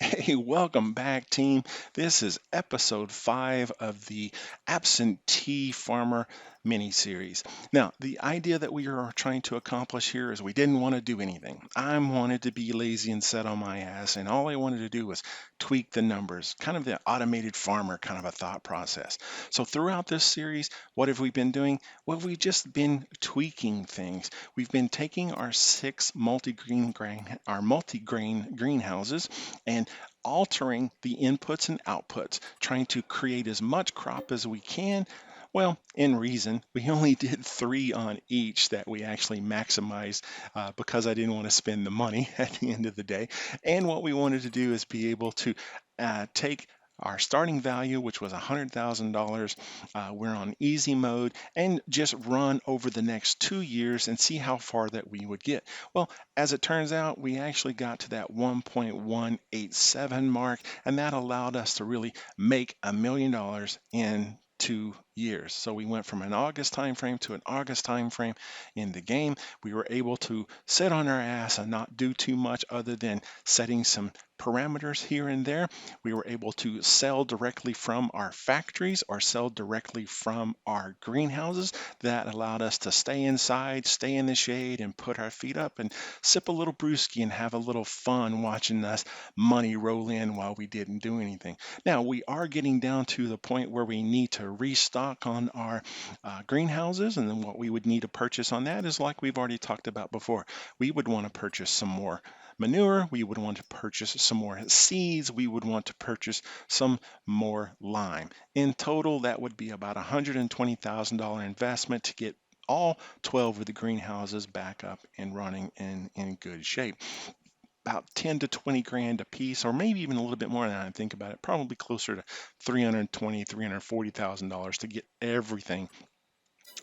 Hey, welcome back, team. This is episode 5 of the Absentee Farmer mini series. Now, the idea that we are trying to accomplish here is we didn't want to do anything. I wanted to be lazy and sit on my ass, and all I wanted to do was tweak the numbers, kind of the automated farmer kind of a thought process. So, throughout this series, what have we been doing? Well, we've just been tweaking things. We've been taking our multi-grain greenhouses and altering the inputs and outputs, trying to create as much crop as we can. Well, in reason, we only did 3 on each that we actually maximized because I didn't want to spend the money at the end of the day. And what we wanted to do is be able to take our starting value, which was $100,000. We're on easy mode and just run over the next 2 years and see how far that we would get. Well, as it turns out, we actually got to that 1.187 mark, and that allowed us to really make $1 million in 2 years. So we went from an August time frame to an August time frame in the game. We were able to sit on our ass and not do too much other than setting some parameters here and there. We were able to sell directly from our factories or sell directly from our greenhouses. That allowed us to stay inside, stay in the shade, and put our feet up and sip a little brewski and have a little fun watching us money roll in while we didn't do anything. Now, we are getting down to the point where we need to restock on our greenhouses, and then what we would need to purchase on that is like we've already talked about before. We would want to purchase some more manure, we would want to purchase some more seeds, we would want to purchase some more lime. In total, that would be about $120,000 investment to get all 12 of the greenhouses back up and running in good shape. About 10 to 20 grand a piece, or maybe even a little bit more than I think about it, probably closer to $340,000 to get everything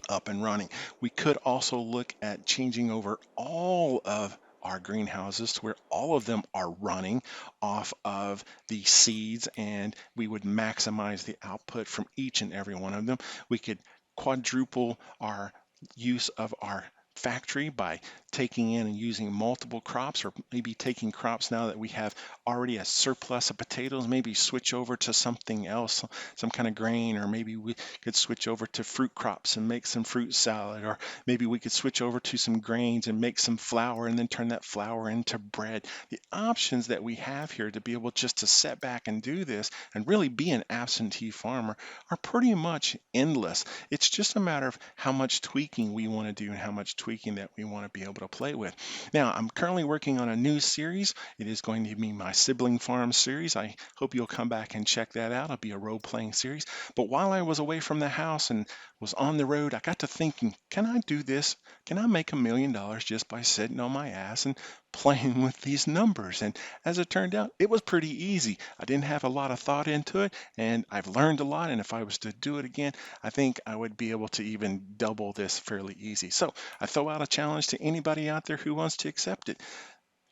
up and running. We could also look at changing over all of our greenhouses to where all of them are running off of the seeds, and we would maximize the output from each and every one of them. We could quadruple our use of our factory by taking in and using multiple crops, or maybe taking crops now that we have already a surplus of potatoes, maybe switch over to something else, some kind of grain, or maybe we could switch over to fruit crops and make some fruit salad, or maybe we could switch over to some grains and make some flour and then turn that flour into bread. The options that we have here to be able just to sit back and do this and really be an absentee farmer are pretty much endless. It's just a matter of how much tweaking we want to do and how much tweaking that we want to be able to play with. Now, I'm currently working on a new series. It is going to be my sibling farm series. I hope you'll come back and check that out. It'll be a role-playing series. But while I was away from the house and was on the road, I got to thinking, can I do this? Can I make $1 million just by sitting on my ass and playing with these numbers? And as it turned out, it was pretty easy. I didn't have a lot of thought into it, and I've learned a lot. And if I was to do it again, I think I would be able to even double this fairly easy. So I throw out a challenge to anybody out there who wants to accept it.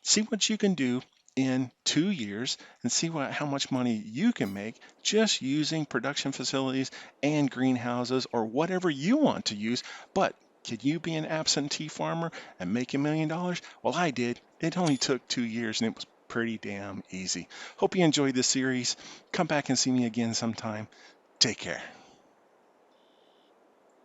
See what you can do in 2 years and see how much money you can make just using production facilities and greenhouses or whatever you want to use. But can you be an absentee farmer and make $1 million? Well, I did. It only took 2 years and it was pretty damn easy. Hope you enjoyed this series. Come back and see me again sometime. Take care.